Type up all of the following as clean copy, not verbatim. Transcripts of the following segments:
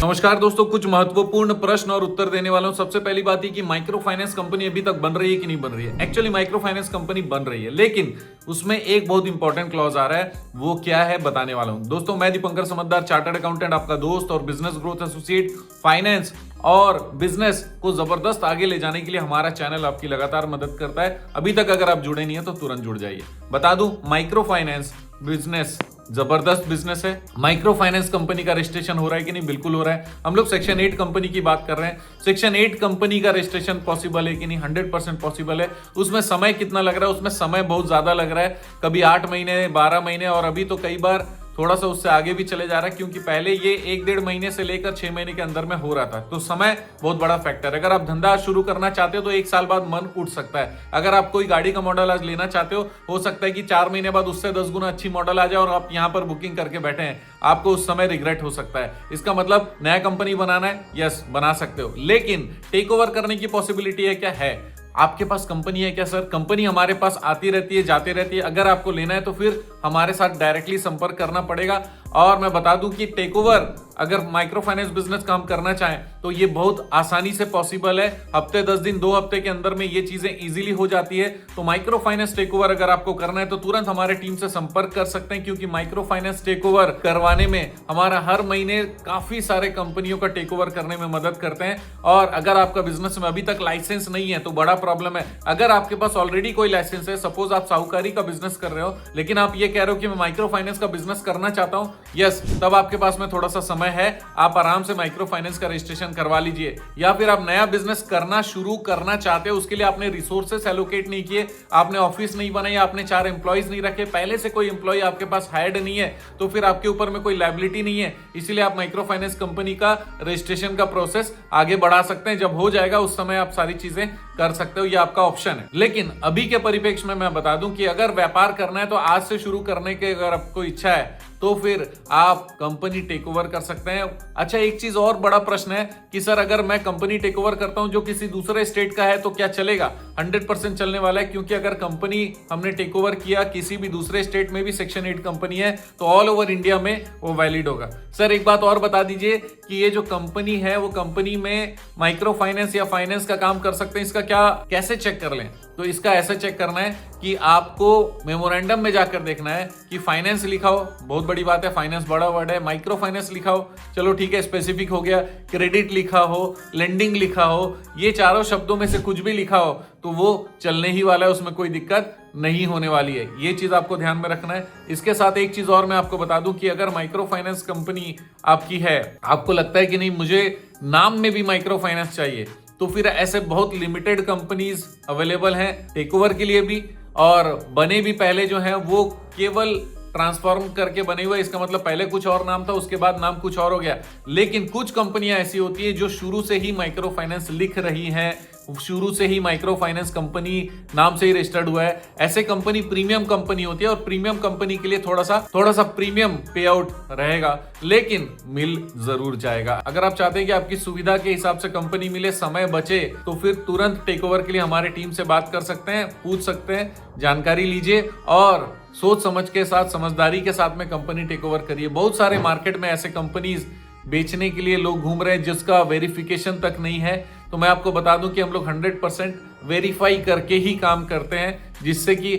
नमस्कार दोस्तों, कुछ महत्वपूर्ण प्रश्न और उत्तर देने वाला हूं। सबसे पहली बात ये कि माइक्रो फाइनेंस कंपनी अभी तक बन रही है कि नहीं बन रही है। एक्चुअली माइक्रो फाइनेंस कंपनी बन रही है, लेकिन उसमें एक बहुत इंपॉर्टेंट क्लॉज आ रहा है। वो क्या है बताने वाला हूं। दोस्तों, मैं दीपंकर समझदार, चार्टर्ड अकाउंटेंट, आपका दोस्त और बिजनेस ग्रोथ एसोसिएट। फाइनेंस और बिजनेस को जबरदस्त आगे ले जाने के लिए हमारा चैनल आपकी लगातार मदद करता है। अभी तक अगर आप जुड़े नहीं है तो तुरंत जुड़ जाइए। बता दूं, माइक्रो फाइनेंस बिजनेस जबरदस्त बिजनेस है। माइक्रो फाइनेंस कंपनी का रजिस्ट्रेशन हो रहा है कि नहीं? बिल्कुल हो रहा है। हम लोग सेक्शन 8 कंपनी की बात कर रहे हैं। सेक्शन 8 कंपनी का रजिस्ट्रेशन पॉसिबल है कि नहीं? 100% पॉसिबल है। उसमें समय कितना लग रहा है? उसमें समय बहुत ज्यादा लग रहा है। कभी 8 महीने, 12 महीने, और अभी तो कई बार थोड़ा सा उससे आगे भी चले जा रहा है, क्योंकि पहले ये 1-1.5 महीने से लेकर 6 महीने के अंदर में हो रहा था। तो समय बहुत बड़ा फैक्टर है। अगर आप धंधा शुरू करना चाहते हो तो 1 साल बाद मन उठ सकता है। अगर आप कोई गाड़ी का मॉडल आज लेना चाहते हो सकता है कि 4 महीने बाद उससे 10 गुना अच्छी मॉडल आ जाए और आप यहां पर बुकिंग करके बैठे हैं। आपको उस समय रिग्रेट हो सकता है। इसका मतलब नया कंपनी बनाना है? यस, बना सकते हो, लेकिन टेक ओवर करने की पॉसिबिलिटी है क्या? है। आपके पास कंपनी है क्या? सर, कंपनी हमारे पास आती रहती है, जाती रहती है। अगर आपको लेना है तो फिर हमारे साथ डायरेक्टली संपर्क करना पड़ेगा। और मैं बता दूं कि टेक ओवर अगर माइक्रो फाइनेंस बिजनेस काम करना चाहें तो ये बहुत आसानी से पॉसिबल है। हफ्ते 10 दिन, 2 हफ्ते के अंदर में ये चीजें इजीली हो जाती है। तो माइक्रो फाइनेंस टेक ओवर अगर आपको करना है तो तुरंत हमारे टीम से संपर्क कर सकते हैं, क्योंकि माइक्रो फाइनेंस टेक ओवर करवाने में हमारा हर महीने काफी सारे कंपनियों का टेक ओवर करने में मदद करते हैं। और अगर आपका बिजनेस में अभी तक लाइसेंस नहीं है तो बड़ा प्रॉब्लम है। अगर आपके पास ऑलरेडी कोई लाइसेंस है, सपोज आप साहूकारी का बिजनेस कर रहे हो, लेकिन आप ये कह रहे हो कि मैं माइक्रो फाइनेंस का बिजनेस करना चाहता हूं, यस, तब आपके पास में थोड़ा सा समय है। आप आराम से माइक्रो फाइनेंस का रजिस्ट्रेशन करवा लीजिए। या फिर आप नया बिजनेस करना शुरू करना चाहते हो, उसके लिए आपने रिसोर्सेस एलोकेट नहीं किए, आपने ऑफिस नहीं बनाई, आपने 4 एम्प्लॉइज नहीं रखे, पहले से कोई एम्प्लॉय आपके पास हायर्ड नहीं है, तो फिर आपके ऊपर में कोई लायबिलिटी नहीं है। इसीलिए आप माइक्रो फाइनेंस कंपनी का रजिस्ट्रेशन का प्रोसेस आगे बढ़ा सकते हैं। जब हो जाएगा उस समय आप सारी चीजें कर सकते हो, ये आपका ऑप्शन है। लेकिन अभी के परिप्रेक्ष्य में मैं बता दूं कि अगर व्यापार करना है तो आज से शुरू करने की अगर आपको इच्छा है तो फिर आप कंपनी टेक ओवर कर सकते हैं। अच्छा, एक चीज और बड़ा प्रश्न है कि सर अगर मैं कंपनी टेक ओवर करता हूं जो किसी दूसरे स्टेट का है तो क्या चलेगा? 100% चलने वाला है, क्योंकि अगर कंपनी हमने टेक ओवर किया किसी भी दूसरे स्टेट में भी, सेक्शन 8 कंपनी है, तो ऑल ओवर इंडिया में वो वैलिड होगा। सर एक बात और बता दीजिए कि ये जो कंपनी है वो कंपनी में माइक्रो फाइनेंस या फाइनेंस का काम कर सकते हैं, इसका क्या कैसे चेक कर लें? तो इसका ऐसे चेक करना है कि आपको मेमोरेंडम में जाकर देखना है कि फाइनेंस लिखा हो, बहुत बड़ी बात है, फाइनेंस बड़ा वर्ड है। माइक्रो फाइनेंस लिखा हो, चलो ठीक है, स्पेसिफिक हो गया। क्रेडिट लिखा हो, लेंडिंग लिखा हो, ये चारों शब्दों में से कुछ भी लिखा हो तो वो चलने ही वाला है, उसमें कोई दिक्कत नहीं होने वाली है। ये चीज आपको ध्यान में रखना है। इसके साथ एक चीज और मैं आपको बता दूं कि अगर माइक्रो फाइनेंस कंपनी आपकी है, आपको लगता है कि नहीं मुझे नाम में भी माइक्रो फाइनेंस चाहिए, तो फिर ऐसे बहुत लिमिटेड कंपनीज अवेलेबल हैं टेक ओवर के लिए भी, और बने भी पहले जो हैं वो केवल ट्रांसफॉर्म करके बने हुए। इसका मतलब पहले कुछ और नाम था, उसके बाद नाम कुछ और हो गया। लेकिन कुछ कंपनियां ऐसी होती है जो शुरू से ही माइक्रो फाइनेंस लिख रही हैं, शुरू से ही माइक्रो फाइनेंस कंपनी नाम से ही रजिस्टर्ड हुआ है। ऐसे कंपनी प्रीमियम कंपनी होती है, और प्रीमियम कंपनी के लिए थोड़ा सा प्रीमियम पे आउट रहेगा, लेकिन मिल जरूर जाएगा। अगर आप चाहते हैं कि आपकी सुविधा के हिसाब से कंपनी मिले, समय बचे, तो फिर तुरंत टेक ओवर के लिए हमारी टीम से बात कर सकते हैं, पूछ सकते हैं, जानकारी लीजिए और सोच समझ के साथ, समझदारी के साथ में कंपनी टेक ओवर करिए। बहुत सारे मार्केट में ऐसे कंपनीज बेचने के लिए लोग घूम रहे हैं जिसका वेरिफिकेशन तक नहीं है। तो मैं आपको बता दूं कि हम लोग 100% वेरीफाई करके ही काम करते हैं, जिससे कि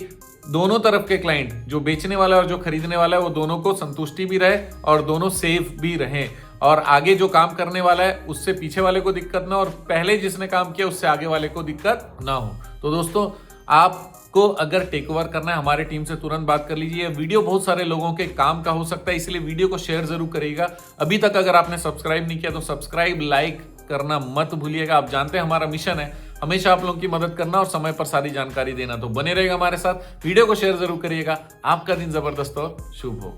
दोनों तरफ के क्लाइंट, जो बेचने वाला है और जो खरीदने वाला है, वो दोनों को संतुष्टि भी रहे और दोनों सेफ भी रहें, और आगे जो काम करने वाला है उससे पीछे वाले को दिक्कत ना, और पहले जिसने काम किया उससे आगे वाले को दिक्कत ना हो। तो दोस्तों, आपको अगर टेक ओवर करना है, हमारे टीम से तुरंत बात कर लीजिए। ये वीडियो बहुत सारे लोगों के काम का हो सकता है, इसलिए वीडियो को शेयर जरूर करिएगा। अभी तक अगर आपने सब्सक्राइब नहीं किया तो सब्सक्राइब, लाइक करना मत भूलिएगा। आप जानते हैं हमारा मिशन है हमेशा आप लोगों की मदद करना और समय पर सारी जानकारी देना, तो बने रहेगा हमारे साथ। वीडियो को शेयर जरूर करिएगा। आपका दिन जबरदस्त और शुभ हो।